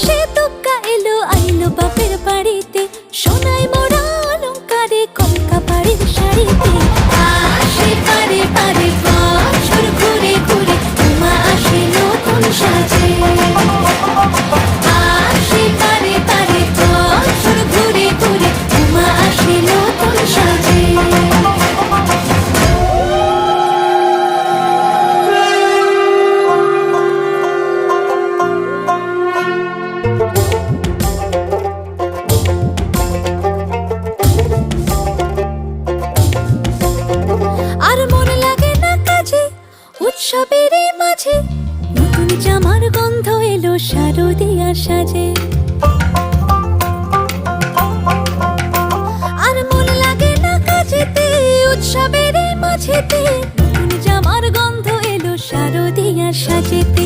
আকাশে তুক্কা এলো আইলো বাপের বাড়িতে, সোনায় মোড়া অলংকারে কলকা বাড়ির শাড়িতে। আসে পারে পারে বছর ঘুরে ঘুরে, উমা আসে নতুন সাজে। আসে পারে পারে বছর ঘুরে ঘুরে, উমা আসে নতুন সাজে। আর মন লাগে না কাজে উৎসবের মাঝে, নতুন জামার গন্ধ এলো শারদিয়ার সাজে। আর মন লাগে না কাজেতে উৎসবের মাঝেতে, নতুন জামার গন্ধ এলো শারদিয়ার সাজেতে।